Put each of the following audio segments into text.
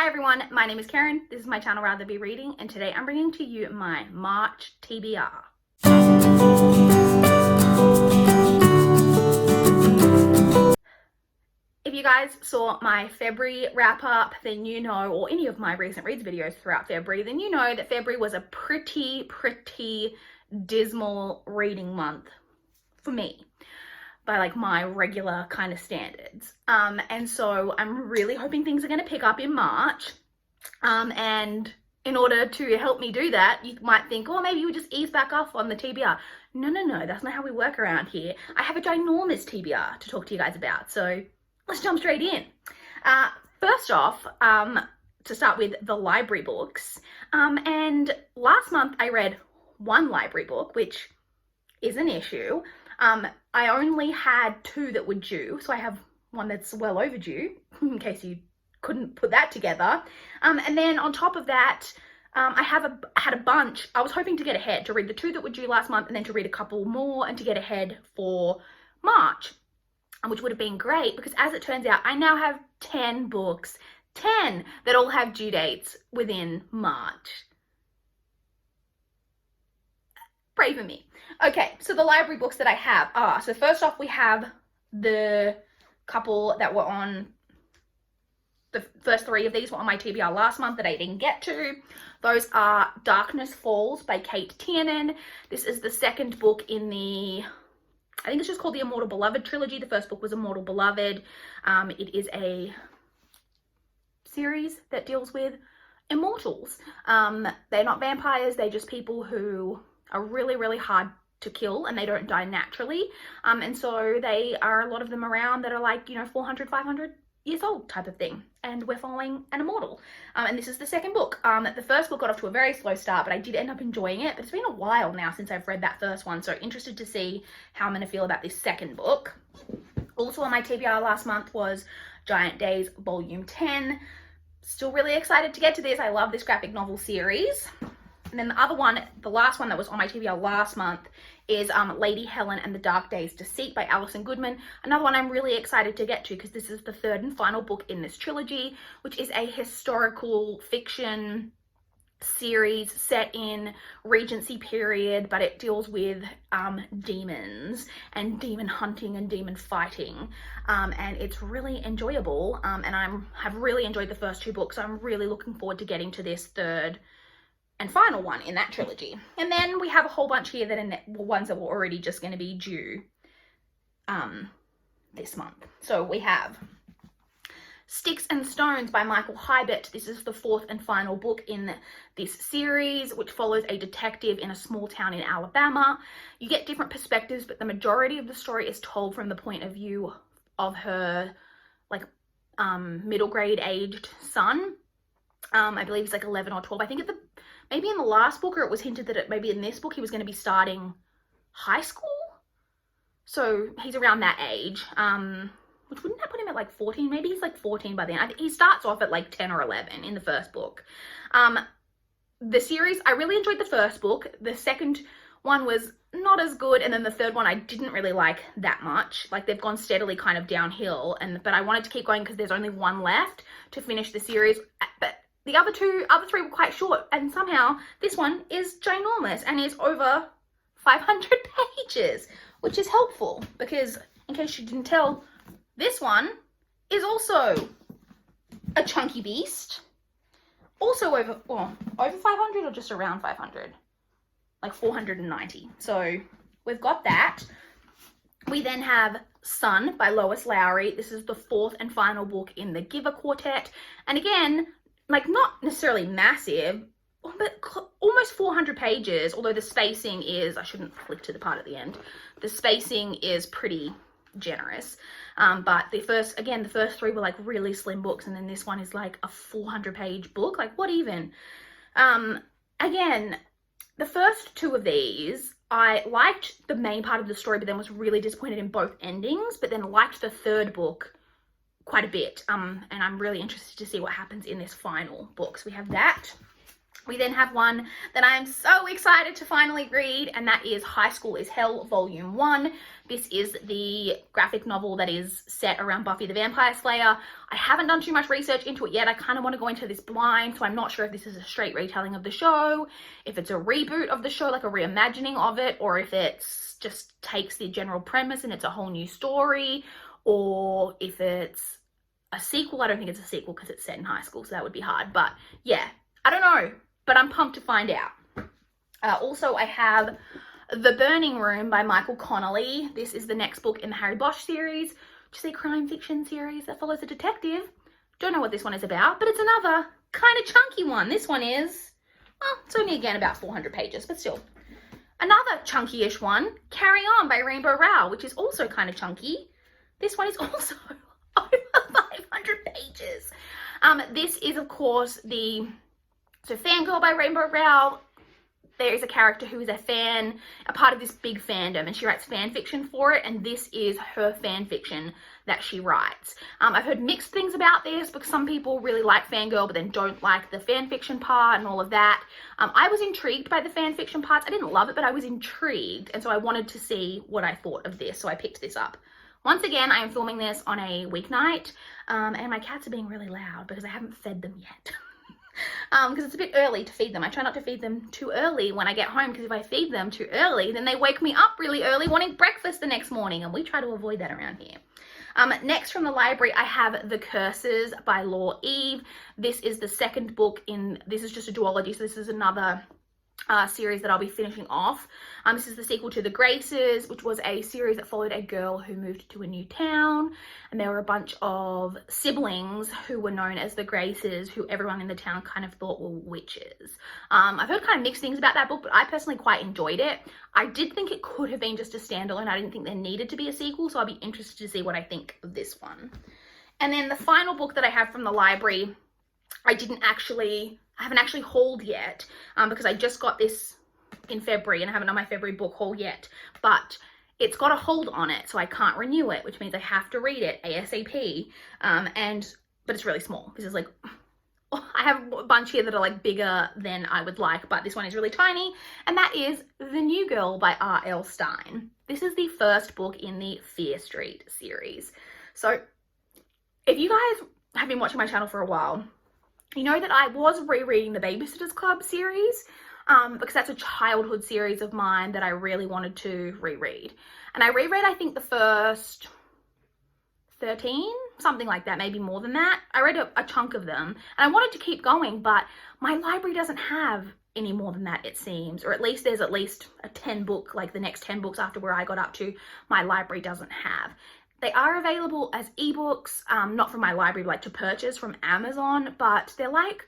Hi everyone, my name is Karen, this is my channel Rather Be Reading, and today I'm bringing to you my March TBR. If you guys saw my February wrap up, then you know, or any of my recent reads videos throughout February, then you know that February was a pretty dismal reading month for me, by like my regular kind of standards. And so I'm really hoping things are going to pick up in March. And in order to help me do that, you might think, oh, maybe you would just ease back off on the TBR. No, that's not how we work around here. I have a ginormous TBR to talk to you guys about. So let's jump straight in. First off, to start with the library books. And last month I read one library book, which is an issue. I only had two that were due, so I have one that's well overdue, in case you couldn't put that together. And then on top of that, I had a bunch. I was hoping to get ahead, to read the two that were due last month, and then to read a couple more, and to get ahead for March, which would have been great, because as it turns out, I now have 10 books, 10 that all have due dates within March. Pray for me. Okay, so the library books that I have are, so first off we have the couple that were on, the first three of these were on my TBR last month that I didn't get to. Those are Darkness Falls by Kate Tiernan. This is the second book in the, I think it's just called the Immortal Beloved trilogy. The first book was Immortal Beloved. It is a series that deals with immortals. They're not vampires, they're just people who are really hard to kill, and they don't die naturally. And so they are, a lot of them around that are like, 400, 500 years old type of thing. And we're following an immortal. And this is the second book. The first book got off to a very slow start, but I did end up enjoying it. But it's been a while now since I've read that first one. So interested to see how I'm going to feel about this second book. Also on my TBR last month was Giant Days Volume 10. Still really excited to get to this. I love this graphic novel series. And then the other one, the last one that was on my TBR last month, is Lady Helen and the Dark Day's Deceit by Alison Goodman. Another one I'm really excited to get to, because this is the third and final book in this trilogy, which is a historical fiction series set in Regency period, but it deals with demons and demon hunting and demon fighting, and it's really enjoyable, and have really enjoyed the first two books, so I'm really looking forward to getting to this third and final one in that trilogy. And then we have a whole bunch here that are ones that were already just going to be due this month. So we have Sticks and Stones by Michael Hybert. This is the fourth and final book in this series, which follows a detective in a small town in Alabama. You get different perspectives, but the majority of the story is told from the point of view of her middle grade aged son. I believe he's like 11 or 12. I think maybe in the last book, or it was hinted that maybe in this book he was going to be starting high school. So he's around that age, which wouldn't that put him at like 14? Maybe he's like 14 by then. I think he starts off at like 10 or 11 in the first book. The series, I really enjoyed the first book. The second one was not as good, and then the third one I didn't really like that much. Like, they've gone steadily kind of downhill, but I wanted to keep going because there's only one left to finish the series. But the other three were quite short, and somehow this one is ginormous and is over 500 pages, which is helpful because, in case you didn't tell, this one is also a chunky beast. Also over 500, or just around 500, like 490. So we've got that. We then have Sun by Lois Lowry. This is the fourth and final book in the Giver Quartet, and again, like, not necessarily massive, but almost 400 pages, although the spacing is, I shouldn't flick to the part at the end, the spacing is pretty generous. But the first three were like really slim books, and then this one is like a 400 page book. Like, what even? Again, the first two of these, I liked the main part of the story, but then was really disappointed in both endings, but then liked the third book quite a bit, and I'm really interested to see what happens in this final book. So we have that. We then have one that I am so excited to finally read, and that is High School is Hell Volume 1. This is the graphic novel that is set around Buffy the Vampire Slayer. I haven't done too much research into it yet. I kind of want to go into this blind, so I'm not sure if this is a straight retelling of the show, if it's a reboot of the show, like a reimagining of it, or if it's just takes the general premise and it's a whole new story, or if it's a sequel. I don't think it's a sequel because it's set in high school, so that would be hard. But yeah, I don't know. But I'm pumped to find out. Also, I have The Burning Room by Michael Connolly. This is the next book in the Harry Bosch series, which is a crime fiction series that follows a detective. Don't know what this one is about, but it's another kind of chunky one. This one is, well, it's only again about 400 pages, but still. Another chunky-ish one, Carry On by Rainbow Rowell, which is also kind of chunky. This one is also over 500 pages. This is, of course, So Fangirl by Rainbow Rowell. There is a character who is a part of this big fandom, and she writes fan fiction for it, and this is her fan fiction that she writes. I've heard mixed things about this because some people really like Fangirl but then don't like the fan fiction part and all of that. I was intrigued by the fan fiction parts. I didn't love it, but I was intrigued, and so I wanted to see what I thought of this, so I picked this up. Once again, I am filming this on a weeknight, and my cats are being really loud because I haven't fed them yet. Because it's a bit early to feed them. I try not to feed them too early when I get home, because if I feed them too early, then they wake me up really early wanting breakfast the next morning, and we try to avoid that around here. Next from the library, I have The Curses by Law Eve. This is the second book this is just a duology, so this is another series that I'll be finishing off. This is the sequel to The Graces, which was a series that followed a girl who moved to a new town, and there were a bunch of siblings who were known as the Graces, who everyone in the town kind of thought were witches. I've heard kind of mixed things about that book, but I personally quite enjoyed it. I did think it could have been just a standalone. I didn't think there needed to be a sequel, so I'll be interested to see what I think of this one. And then the final book that I have from the library, I haven't actually hauled yet, because I just got this in February and I haven't done my February book haul yet, but it's got a hold on it, so I can't renew it, which means I have to read it ASAP. But it's really small. This is like, I have a bunch here that are like bigger than I would like, but this one is really tiny, and that is The New Girl by R.L. Stine. This is the first book in the Fear Street series. So if you guys have been watching my channel for a while, you know that I was rereading the Babysitters Club series, because that's a childhood series of mine that I really wanted to reread. And I reread, I think, the first 13, something like that, maybe more than that. I read a chunk of them, and I wanted to keep going, but my library doesn't have any more than that, it seems. Or at least there's at least a 10 book, like the next 10 books after where I got up to, my library doesn't have. They are available as ebooks, not from my library, like to purchase from Amazon, but they're like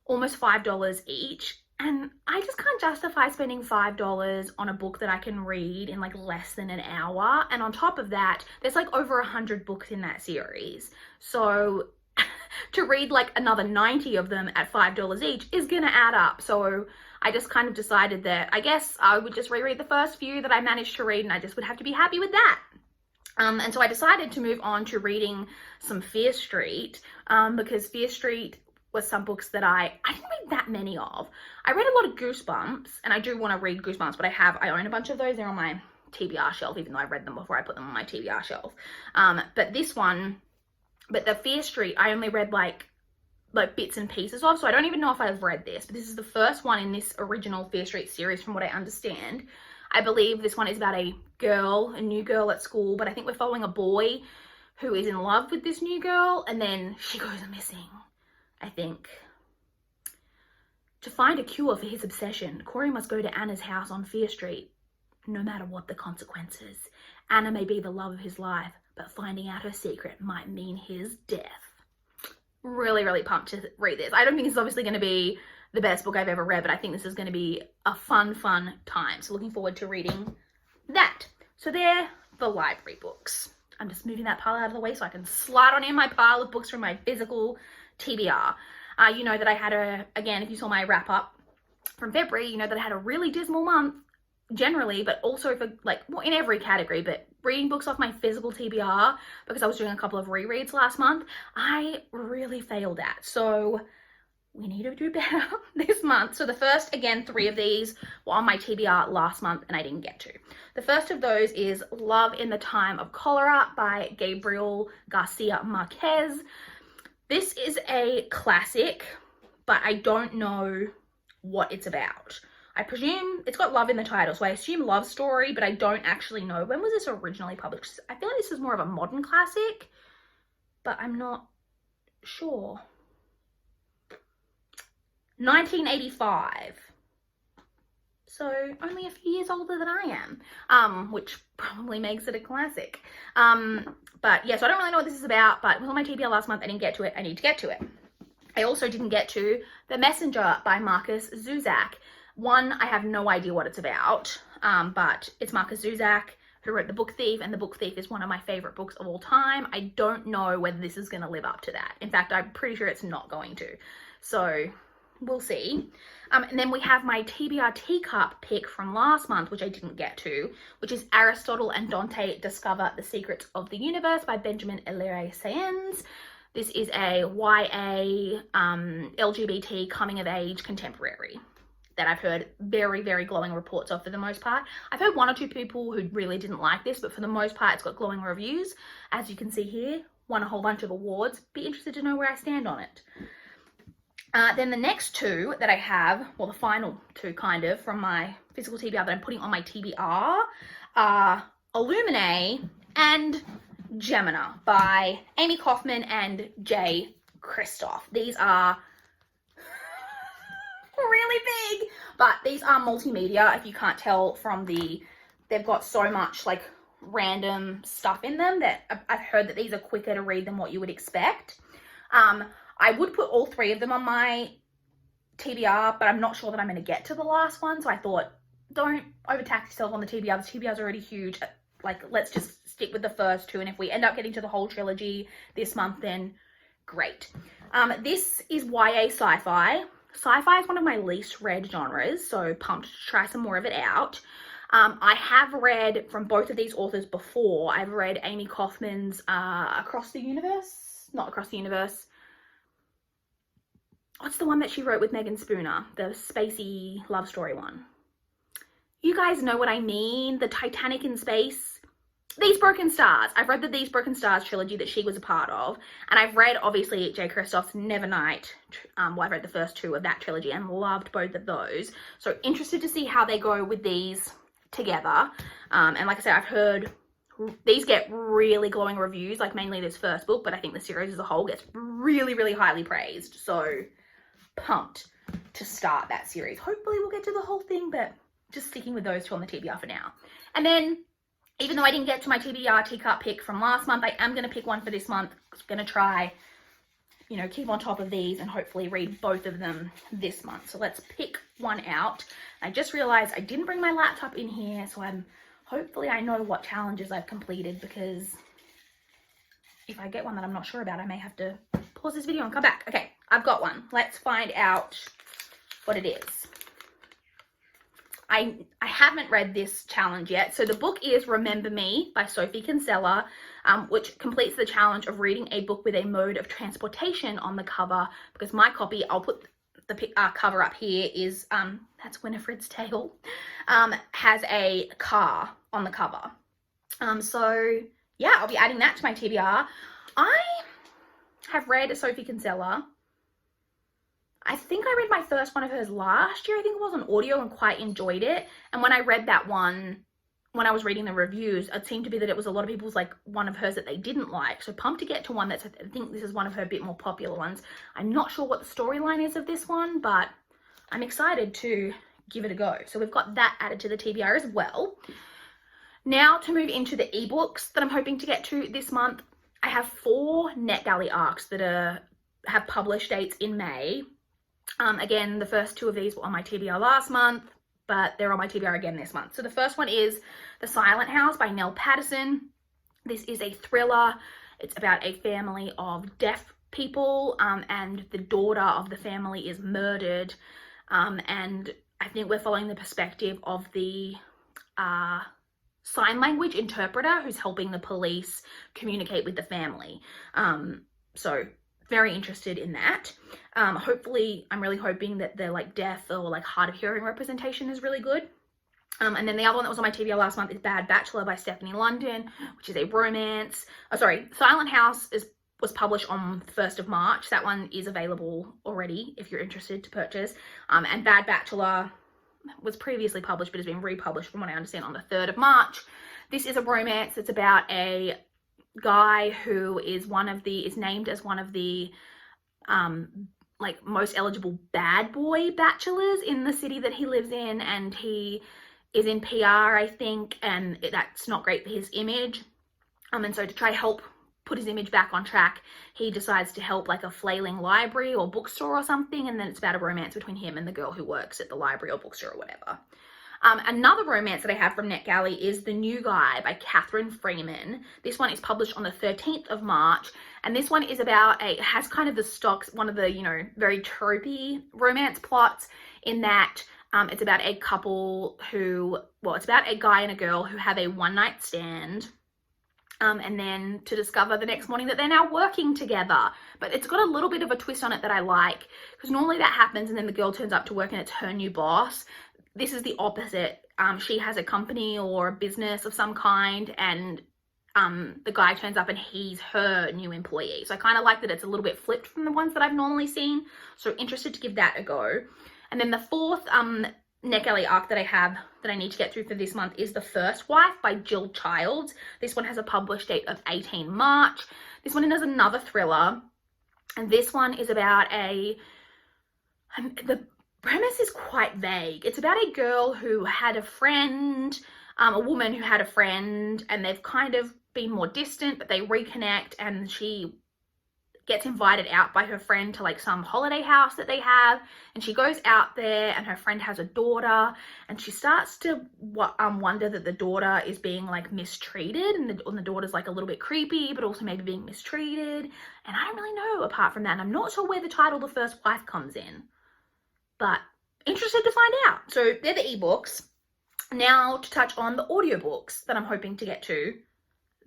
almost $5 each. And I just can't justify spending $5 on a book that I can read in like less than an hour. And on top of that, there's like over 100 books in that series. So to read like another 90 of them at $5 each is gonna add up. So I just kind of decided that I guess I would just reread the first few that I managed to read, and I just would have to be happy with that. And so I decided to move on to reading some Fear Street, because Fear Street was some books that I didn't read that many of. I read a lot of Goosebumps, and I do want to read Goosebumps, but I own a bunch of those. They're on my TBR shelf, even though I read them before I put them on my TBR shelf. But the Fear Street, I only read like bits and pieces of, so I don't even know if I've read this, but this is the first one in this original Fear Street series from what I understand. I believe this one is about a new girl at school, but I think we're following a boy who is in love with this new girl, and then she goes missing, I think. To find a cure for his obsession, Corey must go to Anna's house on Fear Street, no matter what the consequences. Anna may be the love of his life, but finding out her secret might mean his death. Really, really pumped to read this. I don't think this is obviously going to be the best book I've ever read, but I think this is going to be a fun time. So looking forward to reading that. So they're the library books. I'm just moving that pile out of the way so I can slide on in my pile of books from my physical TBR. You know that I had again, if you saw my wrap up from February, you know that I had a really dismal month generally, but also for in every category, but reading books off my physical TBR, because I was doing a couple of rereads last month, I really failed at. So we need to do better this month. So the first, again, 3 of these were on my TBR last month and I didn't get to. The first of those is Love in the Time of Cholera by Gabriel Garcia Marquez. This is a classic, but I don't know what it's about. I presume it's got love in the title, so I assume love story, but I don't actually know. When was this originally published? I feel like this is more of a modern classic, but I'm not sure. 1985. So only a few years older than I am, which probably makes it a classic. But yeah, so I don't really know what this is about, but it was on my TBR last month. I didn't get to it. I need to get to it. I also didn't get to The Messenger by Markus Zusak. One, I have no idea what it's about, but it's Markus Zusak who wrote The Book Thief, and The Book Thief is one of my favorite books of all time. I don't know whether this is going to live up to that. In fact, I'm pretty sure it's not going to. So we'll see. And then we have my TBR teacup pick from last month, which I didn't get to, which is Aristotle and Dante Discover the Secrets of the Universe by Benjamin Elire Saenz. This is a YA LGBT coming of age contemporary that I've heard very, very glowing reports of for the most part. I've heard 1 or 2 people who really didn't like this, but for the most part, it's got glowing reviews. As you can see here, won a whole bunch of awards. Be interested to know where I stand on it. Then the next 2 that I have, well, the final 2 kind of from my physical TBR that I'm putting on my TBR are Illuminae and Gemina by Amy Kaufman and Jay Kristoff. These are really big, but these are multimedia. If you can't tell from they've got so much like random stuff in them that I've heard that these are quicker to read than what you would expect. I would put all 3 of them on my TBR, but I'm not sure that I'm going to get to the last one. So I thought, don't overtax yourself on the TBR. The TBR is already huge. Like, let's just stick with the first 2. And if we end up getting to the whole trilogy this month, then great. This is YA sci-fi. Sci-fi is one of my least read genres, so pumped to try some more of it out. I have read from both of these authors before. I've read Amy Kaufman's Across the Universe. Not Across the Universe. What's the one that she wrote with Megan Spooner? The spacey love story one. You guys know what I mean. The Titanic in space. These Broken Stars. I've read the These Broken Stars trilogy that she was a part of. And I've read, obviously, Jay Kristoff's Nevernight. Well, I've read the first 2 of that trilogy and loved both of those. So interested to see how they go with these together. And like I said, I've heard these get really glowing reviews, like mainly this first book, but I think the series as a whole gets really, really highly praised. So pumped to start that series. Hopefully we'll get to the whole thing, but just sticking with those 2 on the TBR for now. And then, even though I didn't get to my TBR teacup pick from last month, I am going to pick one for this month. I'm going to try, you know, keep on top of these and hopefully read both of them this month. So let's pick one out. I just realized I didn't bring my laptop in here, so hopefully I know what challenges I've completed, because if I get one that I'm not sure about, I may have to pause this video and come back. Okay, I've got one. Let's find out what it is. I haven't read this challenge yet. So the book is Remember Me by Sophie Kinsella, which completes the challenge of reading a book with a mode of transportation on the cover, because my copy, I'll put the cover up here, is, that's Winifred's Tale, has a car on the cover. So yeah, I'll be adding that to my TBR. I have read Sophie Kinsella. I think I read my first one of hers last year. I think it was on audio and quite enjoyed it. And when I read that one, when I was reading the reviews, it seemed to be that it was a lot of people's like one of hers that they didn't like. So pumped to get to one that's, I think this is one of her bit more popular ones. I'm not sure what the storyline is of this one, but I'm excited to give it a go. So we've got that added to the TBR as well. Now to move into the ebooks that I'm hoping to get to this month. I have 4 NetGalley arcs that have published dates in May. Again, the first 2 of these were on my TBR last month, but they're on my TBR again this month. So the first one is The Silent House by Nell Patterson. This is a thriller. It's about a family of deaf people, and the daughter of the family is murdered. And I think we're following the perspective of the sign language interpreter who's helping the police communicate with the family. So very interested in that. Hopefully, I'm really hoping that the like deaf or like hard of hearing representation is really good. And then the other one that was on my TBR last month is Bad Bachelor by Stephanie London, which is a romance. Oh, sorry, Silent House was published on 1st of March. That one is available already if you're interested to purchase. And Bad Bachelor was previously published but has been republished from what I understand on the 3rd of March. This is a romance. It's about a guy who is named as one of the like most eligible bad boy bachelors in the city that he lives in, and he is in PR, I think, and that's not great for his image. And so to try to help put his image back on track, he decides to help like a flailing library or bookstore or something, and then it's about a romance between him and the girl who works at the library or bookstore or whatever. Another romance that I have from NetGalley is The New Guy by Catherine Freeman. This one is published on the 13th of March, and this one is about it has kind of the stocks, one of the, you know, very tropey romance plots in that it's about a couple it's about a guy and a girl who have a one-night stand, and then to discover the next morning that they're now working together. But it's got a little bit of a twist on it that I like, because normally that happens and then the girl turns up to work and it's her new boss. This is the opposite. She has a company or a business of some kind, and the guy turns up and he's her new employee. So I kind of like that it's a little bit flipped from the ones that I've normally seen. So interested to give that a go. And then the fourth NetGalley arc that I have that I need to get through for this month is The First Wife by Jill Childs. This one has a publish date of 18 March. This one is another thriller, and this one is about the premise is quite vague. It's about a girl who had a friend, a woman who had a friend, and they've kind of been more distant, but they reconnect, and she gets invited out by her friend to like some holiday house that they have, and she goes out there, and her friend has a daughter, and she starts to wonder that the daughter is being like mistreated, and the daughter's like a little bit creepy but also maybe being mistreated, and I don't really know apart from that, and I'm not sure where the title The First Wife comes in, but interested to find out. So they're the ebooks. Now to touch on the audiobooks that I'm hoping to get to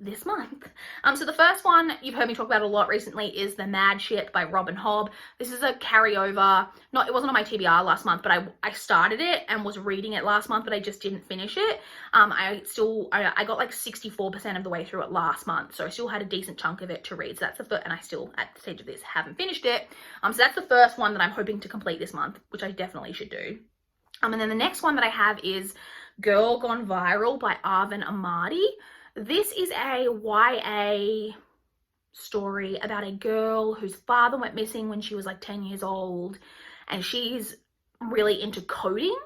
this month. So the first one you've heard me talk about a lot recently is The Mad Ship by Robin Hobb. This is a carryover. It wasn't on my TBR last month, but I started it and was reading it last month, but I just didn't finish it. I got like 64% of the way through it last month, so I still had a decent chunk of it to read. So that's the first, and I still at the stage of this haven't finished it. So that's the first one that I'm hoping to complete this month, which I definitely should do. And then the next one that I have is Girl Gone Viral by Arvin Amadi. This is a YA story about a girl whose father went missing when she was like 10 years old, and she's really into coding,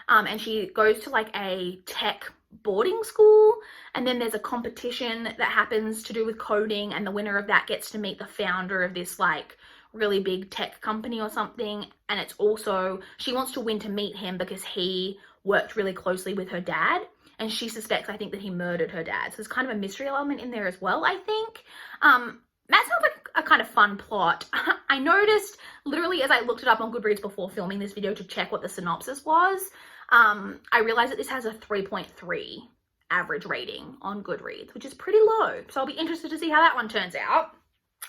and she goes to like a tech boarding school, and then there's a competition that happens to do with coding, and the winner of that gets to meet the founder of this like really big tech company or something, and it's also, she wants to win to meet him because he worked really closely with her dad, and she suspects, I think, that he murdered her dad. So there's kind of a mystery element in there as well, I think. That sounds like a kind of fun plot. I noticed, literally, as I looked it up on Goodreads before filming this video to check what the synopsis was, I realized that this has a 3.3 average rating on Goodreads, which is pretty low. So I'll be interested to see how that one turns out.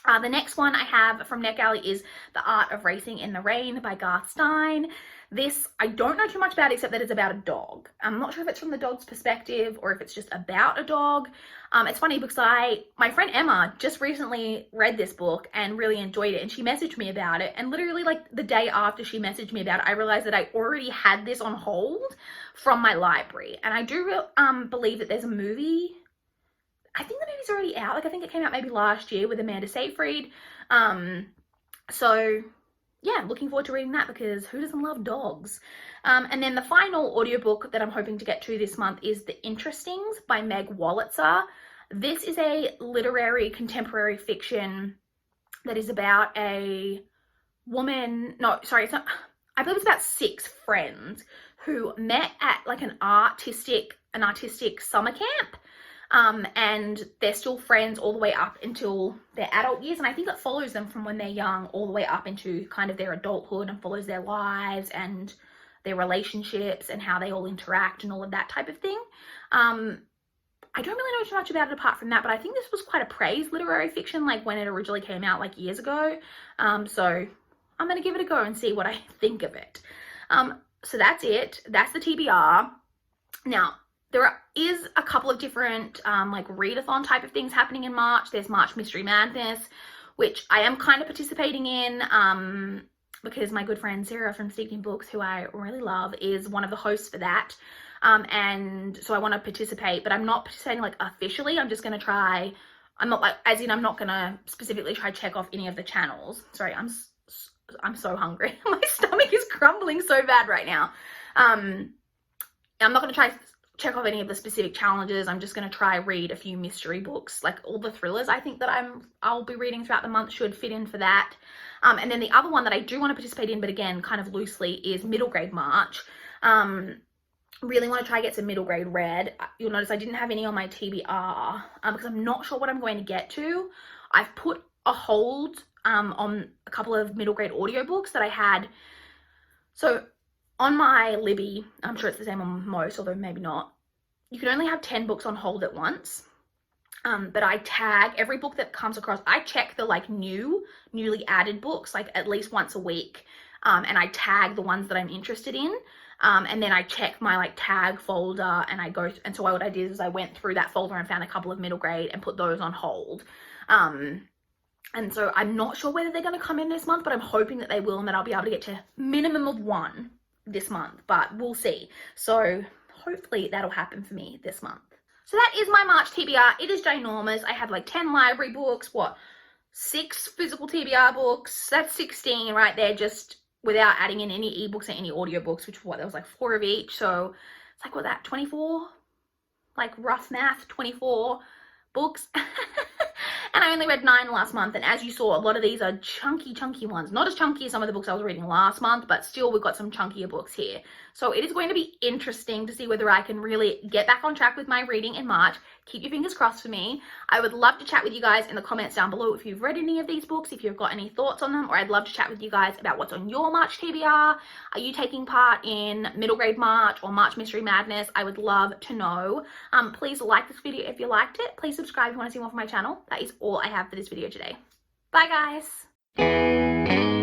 The next one I have from NetGalley is The Art of Racing in the Rain by Garth Stein. This, I don't know too much about except that it's about a dog. I'm not sure if it's from the dog's perspective or if it's just about a dog. It's funny because my friend Emma just recently read this book and really enjoyed it, and she messaged me about it, and literally like the day after she messaged me about it, I realized that I already had this on hold from my library. And I do believe that there's a movie. I think the movie's already out. Like, I think it came out maybe last year with Amanda Seyfried. So yeah, looking forward to reading that because who doesn't love dogs? And then the final audiobook that I'm hoping to get to this month is The Interestings by Meg Wolitzer. This is a literary contemporary fiction that is about a woman, no, sorry, it's not, I believe it's about 6 friends who met at like an artistic summer camp. And they're still friends all the way up until their adult years, and I think it follows them from when they're young all the way up into kind of their adulthood, and follows their lives and their relationships and how they all interact and all of that type of thing. I don't really know too much about it apart from that, but I think this was quite a praised literary fiction, like when it originally came out like years ago. So I'm going to give it a go and see what I think of it. So that's it. That's the TBR. Now, there is a couple of different like readathon type of things happening in March. There's March Mystery Madness, which I am kind of participating in because my good friend Sarah from Steeped in Books, who I really love, is one of the hosts for that. And so I want to participate, but I'm not participating like officially. I'm just going to try. I'm not like, as in I'm not going to specifically try check off any of the channels. Sorry, I'm so hungry. My stomach is crumbling so bad right now. I'm not going to try check off any of the specific challenges. I'm just going to try read a few mystery books, like all the thrillers I think that I'll be reading throughout the month should fit in for that. And then the other one that I do want to participate in, but again, kind of loosely, is Middle Grade March. Really want to try get some middle grade read. You'll notice I didn't have any on my TBR because I'm not sure what I'm going to get to. I've put a hold on a couple of middle grade audiobooks that I had. So on my Libby, I'm sure it's the same on most, although maybe not, you can only have 10 books on hold at once. But I tag every book that comes across. I check the like newly added books like at least once a week. And I tag the ones that I'm interested in. And then I check my like tag folder and I go, and so what I did is I went through that folder and found a couple of middle grade and put those on hold. And so I'm not sure whether they're going to come in this month, but I'm hoping that they will and that I'll be able to get to minimum of one this month, but we'll see. So hopefully that'll happen for me this month. So that is my March TBR. It is ginormous. I have like 10 library books, 6 physical TBR books. That's 16 right there, just without adding in any ebooks and any audiobooks, which there was like 4 of each. So it's like, 24? Like rough math, 24 books. And I only read 9 last month, and as you saw, a lot of these are chunky ones. Not as chunky as some of the books I was reading last month, but still we've got some chunkier books here. So it is going to be interesting to see whether I can really get back on track with my reading in March. Keep your fingers crossed for me. I would love to chat with you guys in the comments down below if you've read any of these books, if you've got any thoughts on them, or I'd love to chat with you guys about what's on your March TBR. Are you taking part in Middle Grade March or March Mystery Madness? I would love to know. Please like this video if you liked it. Please subscribe if you want to see more from my channel. That is all I have for this video today. Bye guys!